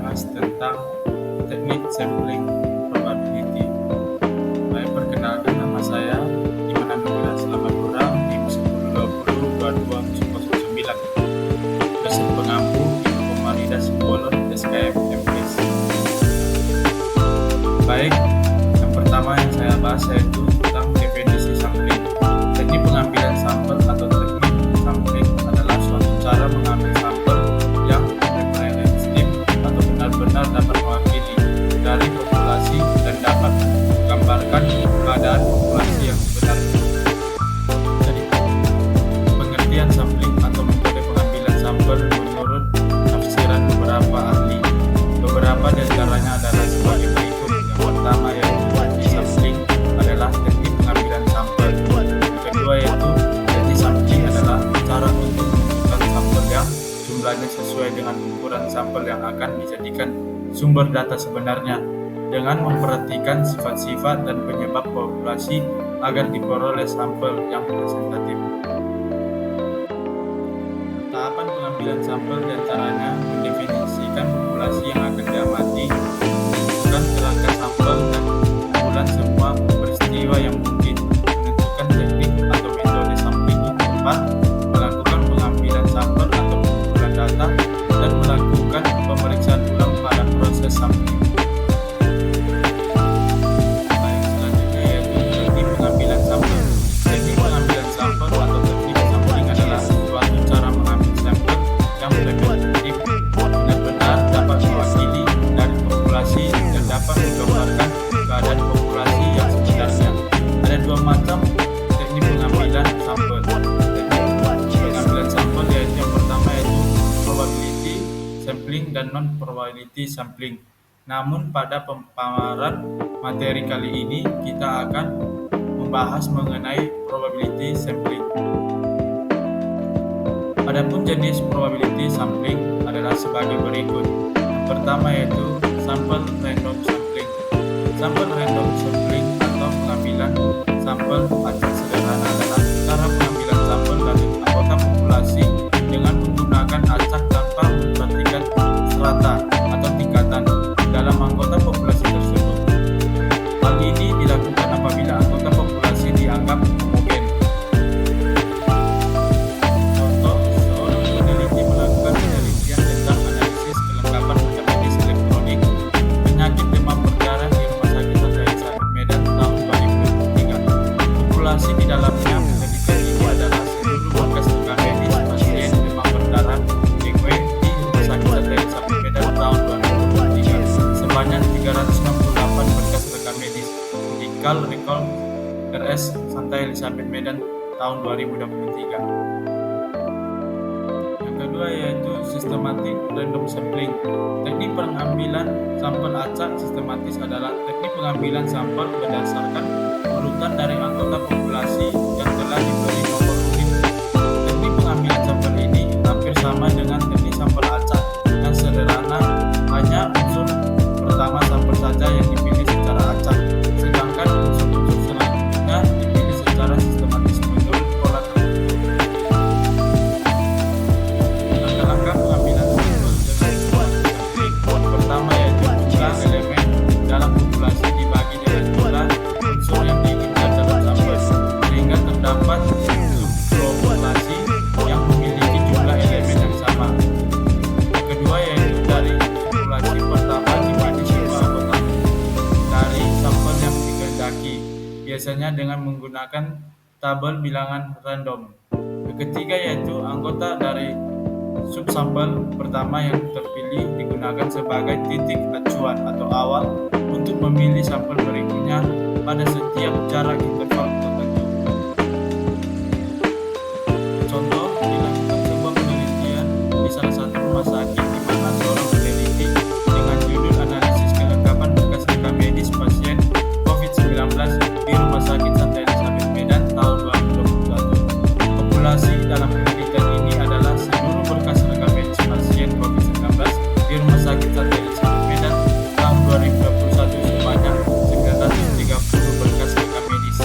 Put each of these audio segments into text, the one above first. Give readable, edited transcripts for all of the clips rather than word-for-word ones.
membahas tentang teknik sampling probability. Baik, perkenalkan nama saya Iman Anugrah. Selamat datang di 1020 2209 dosen pengampu Ilmu Pemarida Psikolog SKM MPS. Baik, yang pertama yang saya bahas yaitu tentang definisi sampling. Teknik pengambilan sampel atau teknik sampling adalah suatu cara mengambil sampel yang representatif atau benar-benar dapat mewakili dari populasi dan dapat menggambarkan keadaan populasi yang sebenarnya. Jadi, pengertian sampling atau metode pengambilan sampel menurut tafsiran beberapa ahli. Beberapa di antaranya adalah sebagai berikut. Yang pertama yaitu sampling adalah teknik pengambilan sampel. Yang kedua yaitu teknik sampling adalah cara untuk menentukan sampel yang jumlahnya sesuai dengan ukuran sampel yang akan dijadikan sumber data sebenarnya dengan memperhatikan sifat-sifat dan penyebab populasi agar diperoleh sampel yang representatif. Tahapan pengambilan sampel diantaranya mendefinisikan populasi yang akan diamati, menentukan kerangka sampel dan kumpulan semua peristiwa yang mungkin, menentukan teknik atau metode sampling yang tepat, melakukan pengambilan sampel atau pengumpulan data, dan melakukan pemeriksaan ulang pada proses sampling. Baik, selanjutnya yaitu teknik pengambilan sampel. Teknik pengambilan sampel atau teknik sampling adalah suatu cara mengambil sampel yang representatif, benar-benar dapat mewakili dari populasi dan dapat menggambarkan keadaan populasi yang sebenarnya. Ada dua macam teknik pengambilan sampel. Teknik pengambilan sampel yaitu yang pertama yaitu probability sampling dan non-probability sampling. Namun pada pemaparan materi kali ini kita akan membahas mengenai probability sampling. Adapun jenis probability sampling adalah sebagai berikut. Yang pertama yaitu sampel random sampling. Sampel random sampling atau pengambilan sampel acak sederhana adalah cara pengambilan sampel dari anggota populasi dengan menggunakan acak tanpa memperhatikan strata atau tingkatan dalam anggota populasi tersebut. Hal ini dilakukan apabila anggota populasi dianggap homogen. Contoh, seorang peneliti melakukan penelitian tentang analisis kelengkapan rekam medis elektronik penyakit demam berdarah di Rumah Sakit Santa Elizabeth Medan tahun 2003. Populasi di dalamnya penelitian ini adalah seluruh berkas rekam medis pasien demam berdarah DW di Rumah Sakit Santa Elizabeth Medan tahun 2023 sebanyak 368 berkas rekam medis Medical Record RS Santa Elizabeth Medan tahun 2023. Yang kedua yaitu systematic random sampling. Teknik pengambilan sampel acak sistematis adalah teknik pengambilan sampel berdasarkan urutan dari anggota populasi yang telah diberi nomor urut. Teknik pengambilan sampel ini hampir sama dengan teknik sampel acak yang sederhana, hanya unsur pertama sampel saja yang dipilih secara acak, sedangkan unsur-unsur selanjutnya dipilih secara sistematis menurut pola tertentu. Langkah-langkah pengambilan sampel dengan sampling. Pertama yaitu jumlah elemen dalam populasi dibagi dengan jumlah unsur yang diinginkan dalam sampel, sehingga terdapat subpopulasi yang memiliki jumlah elemen yang sama. Yang kedua yaitu dari populasi pertama dibagi jumlah anggota dari sampel yang dikehendaki, biasanya dengan menggunakan tabel bilangan random. Yang ketiga yaitu anggota dari subsampel pertama yang terpilih digunakan sebagai titik acuan atau awal untuk memilih sampel berikutnya pada setiap jarak interval tertentu. Contoh, dilakukan sebuah penelitian di salah satu rumah sakit di mana seorang peneliti dengan judul analisis kelengkapan berkas rekam medis pasien COVID-19 di Rumah Sakit Santa Elizabeth Medan tahun 2021. Populasi dalam penelitian ini adalah seluruh berkas rekam medis pasien COVID-19 di Rumah Sakit Santa Elizabeth Medan tahun 2021 sebanyak 930 berkas rekam medis.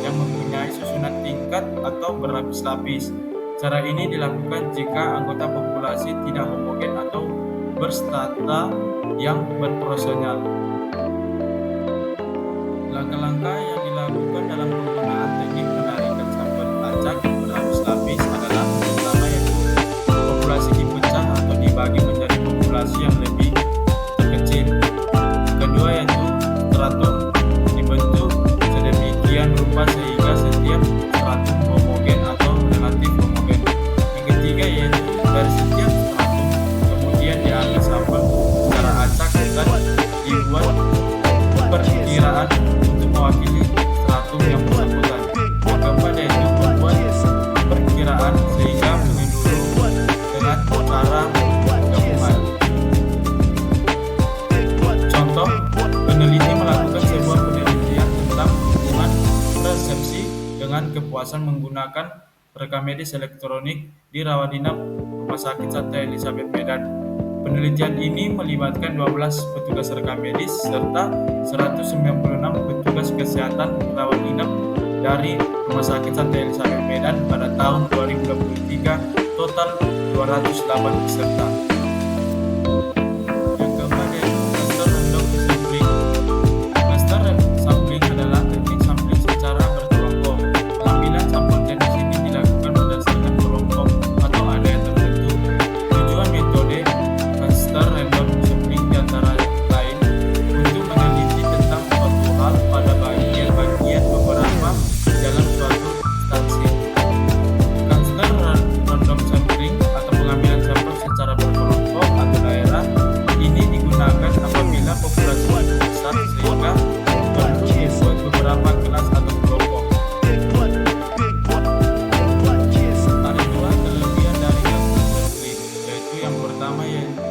yang mempunyai susunan tingkat atau berlapis-lapis. Cara ini dilakukan jika anggota populasi tidak homogen atau berstrata yang berproporsional. Langkah-langkah yang dilakukan dalam penggunaan teknik penarikan sampel acak berlapis-lapis adalah pertama yaitu populasi dipecah atau dibagi menjadi populasi yang lebih terkecil. Kedua yaitu stratum dibentuk sedemikian rupa sehingga setiap stratum homogen atau relatif homogen. Yang ketiga yaitu dari setiap stratum kemudian diambil sampel secara acak dan dibuat perkiraan untuk mewakili stratum yang bersangkutan. Yang keempat yaitu membuat perkiraan sehingga menyeluruh dengan cara gabungan. Contoh, peneliti melakukan sebuah penelitian tentang hubungan resepsi dengan kepuasan menggunakan rekam medis elektronik di rawat inap Rumah Sakit Santa Elizabeth Medan. Penelitian ini melibatkan 12 petugas rekam medis serta 196 petugas kesehatan rawat inap dari Rumah Sakit Santa Elizabeth Medan pada tahun 2023, total 208 peserta. Yang keempat yaitu cluster random sampling. Cluster sampling adalah teknik sampling secara berkelompok. Pengambilan sampel jenis ini dilakukan berdasarkan kelompok atau area tertentu. Tujuan metode cluster random sampling antara lain untuk meneliti tentang suatu hal pada bagian-bagian beberapa dalam suatu instansi. Cluster random sampling atau pengambilan sampel secara berkelompok atau daerah ini digunakan apabila populasi besar sehingga perlu dibuat beberapa kelas atau kelompok. Ada dua kelebihan dari cluster sampling, yaitu yang pertama yaitu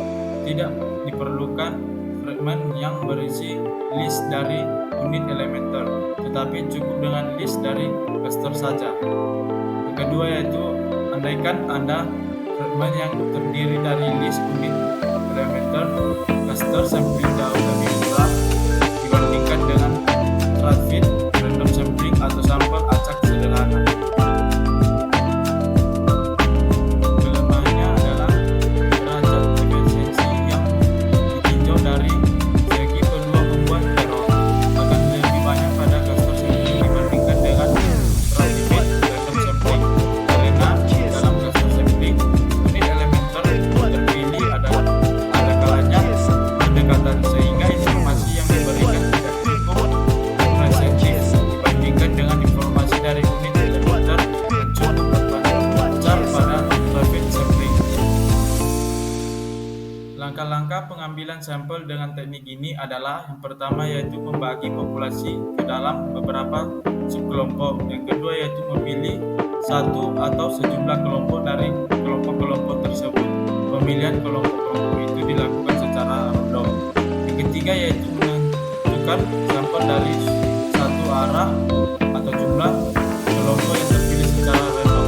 tidak diperlukan fragmen yang berisi list dari unit elementer, tetapi cukup dengan list dari cluster saja. Yang kedua yaitu andaikan Anda fragmen yang terdiri dari list unit elementer, cluster sampling jauh lebih murah dibandingkan dengan stratified random sampling atau sampel acak sederhana. Kelemahannya adalah derajat efisiensi yang ditinjau dari segi peluang membuat error akan lebih banyak pada cluster sampling dibandingkan dengan stratified random sampling, karena dalam cluster sampling unit elementer terpilih ada kalanya berdekatan sehingga informasi yang diberikan tidak cukup representatif dibandingkan dengan informasi dari unit elementer yang cukup terpancar pada stratified sampling. Langkah-langkah pengambilan sampel dengan teknik ini adalah yang pertama yaitu membagi populasi ke dalam beberapa subkelompok. Yang kedua yaitu memilih satu atau sejumlah kelompok dari kelompok-kelompok tersebut. Pemilihan kelompok-kelompok itu dilakukan secara random. Yang ketiga yaitu menentukan sampel dari satu arah atau jumlah kelompok yang terpilih secara random.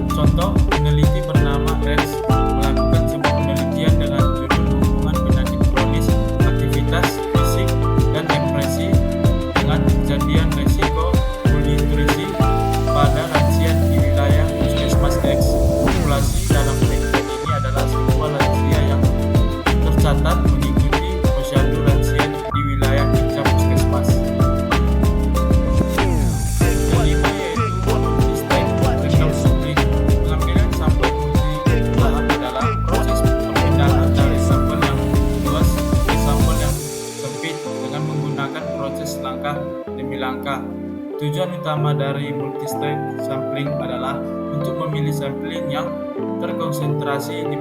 Contoh, peneliti bernama Rex melakukan sebuah penelitian dengan judul hubungan penyakit kronis, aktivitas fisik, dan depresi dengan kejadian resiko malnutrisi pada lansia di wilayah Puskesmas X. Populasi dalam penelitian ini adalah semua lansia yang tercatat mengikuti posyandu lansia di wilayah kerja Puskesmas. Kelima yaitu multi-stage random sampling. Pengambilan sampel multi-tahap adalah proses perpindahan dari sampel yang luas ke sampel yang sempit dengan menggunakan proses langkah demi langkah. Tujuan utama dari multi-stage sampling adalah untuk memilih sampling yang terkonsentrasi di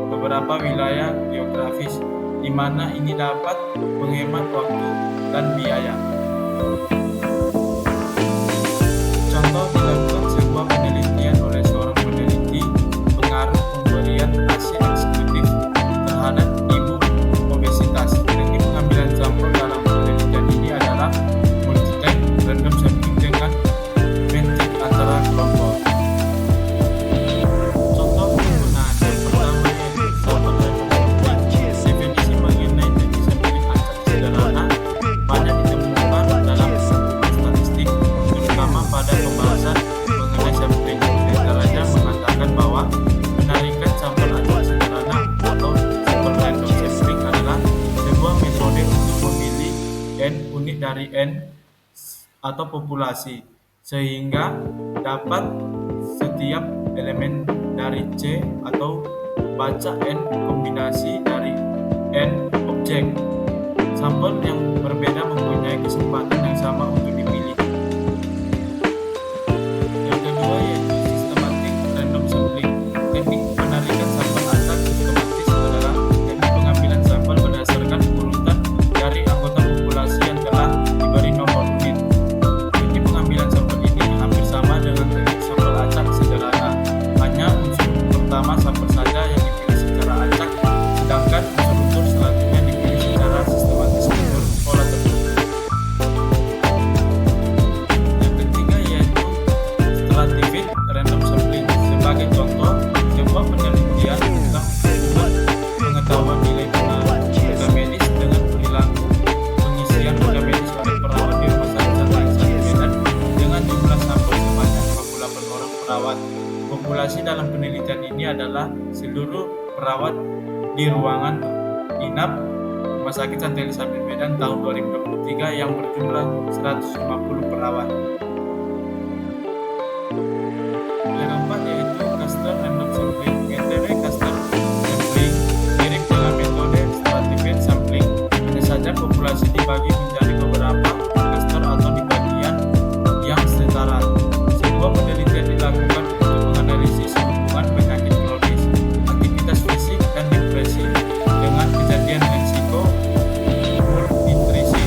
beberapa wilayah geografis, di mana ini dapat menghemat waktu dan biaya. Contoh, dilakukan sebuah penelitian oleh seorang peneliti pengaruh pemberian ASI eksekutif terhadap ibu obesitas. Teknik pengambilan sampel dalam penelitian ini adalah multi-type random sampling dengan matching antara kelompok. Contoh penggunaan yang pertama yaitu sampel random sampling. Definisi mengenai teknik sampling acak sederhana banyak ditemukan dalam atau populasi, sehingga dapat setiap elemen dari C atau baca N kombinasi dari N objek. Sampel yang berbeda mempunyai kesempatan yang sama untuk dipilih. Yang kedua yaitu sistematic random sampling. Teknik penarikan sampel acak sistematis adalah teknik pengambilan sampel berdasarkan urutan dari anggota populasi yang telah diberi nomor unit. Teknik pengambilan sampel ini hampir sama dengan teknik sampel acak sederhana. Hanya unsur pertama sampel saja yang dipilih secara acak, sedangkan unsur-unsur selanjutnya dipilih secara sistematis menurut pola tertentu. Yang ketiga yaitu stratified random sampling. Sebagai contoh, sebuah penelitian tentang hubungan pengetahuan nilai guna rekam medis dengan perilaku pengisian rekam medis oleh perawat di Rumah Sakit Santai Medan dengan jumlah sampel sebanyak 58 orang perawat. Populasi dalam penelitian ini adalah seluruh perawat di ruangan inap Rumah Sakit Santai Elizabeth Medan tahun 2023 yang berjumlah 150 perawat. Yang keempat yaitu cluster random sampling. GTW cluster sampling mirip dengan metode stratified sampling, hanya saja populasi dibagi menjadi beberapa cluster atau di bagian yang setara. Sebuah penelitian dilakukan untuk menganalisis hubungan penyakit kronis, aktivitas fisik, dan depresi dengan kejadian risiko malnutrisi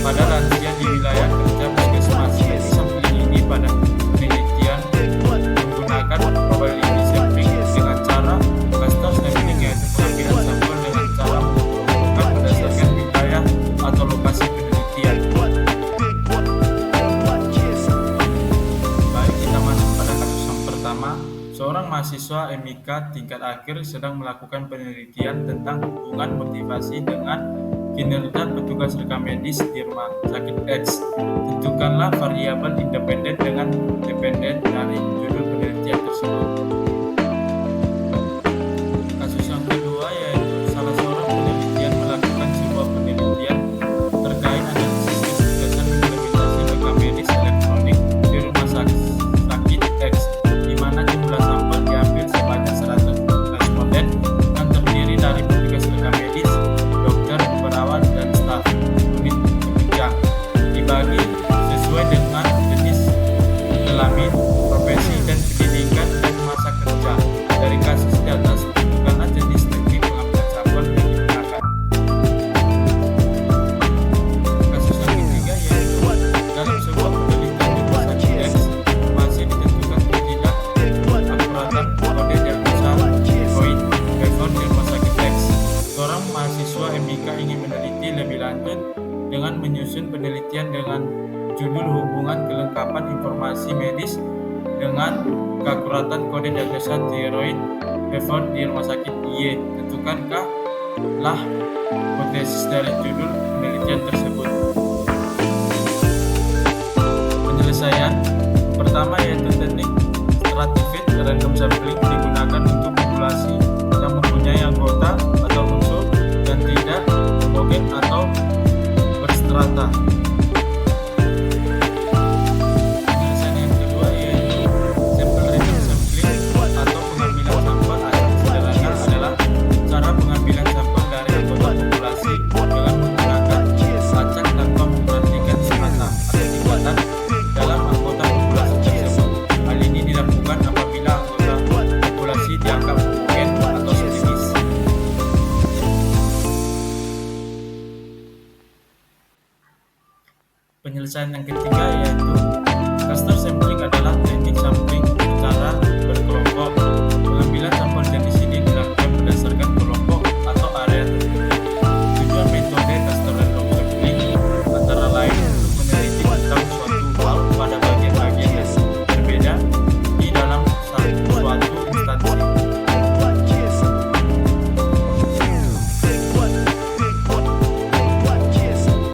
pada lansia di wilayah kerja puskesmas. Sampling ini pada penelitian menggunakan probability sampling dengan cara cluster sampling, yaitu pengambilan sampel dengan cara mengumpulkan berdasarkan wilayah atau lokasi penelitian. Baik, kita masuk pada kasus yang pertama. Seorang mahasiswa MIK tingkat akhir sedang melakukan penelitian tentang hubungan motivasi dengan kinerja petugas rekam medis di rumah sakit X. Tentukanlah variabel independen dengan dependen dari judul penelitian tersebut. Kasus yang kedua yaitu salah seorang penelitian melakukan sebuah penelitian terkait analisis kesuksesan implementasi rekam medis elektronik di rumah sakit X, di mana jumlah sampel diambil sebanyak 100 responden yang terdiri dari petugas rekam medis, dokter, perawat, dan staf unit penunjang, dibagi sesuai dengan jenis kelamin, profesi, dan pendidikan dan masa kerja. Dari kasus di atas, tentukanlah jenis teknik pengambilan sampel yang digunakan. Kasus yang ketiga yaitu dalam sebuah penelitian di rumah sakit X, masih ditentukan ketidakakuratan kode diagnosa Void Bevan di rumah sakit X. Seorang mahasiswa MIK ingin meneliti lebih lanjut dengan menyusun penelitian dengan judul hubungan kelengkapan informasi medis dengan keakuratan kode diagnosa tiroid Bevan di rumah sakit Y. Tentukankah lah hipotesis dari judul penelitian tersebut. Penyelesaian pertama yaitu teknik stratified random sampling digunakan untuk populasi yang mempunyai anggota atau unsur yang tidak homogen atau berstrata. Penyelesaian yang kedua yaitu sample random sampling atau pengambilan sampel acak sederhana adalah cara pengambilan sampel dari anggota populasi dengan menggunakan acak tanpa memperhatikan strata atau tingkatan dalam anggota populasi tersebut. Hal ini dilakukan apabila anggota populasi dianggap homogen atau sejenis. Penyelesaian yang ketiga yaitu cluster sampling adalah teknik sampling secara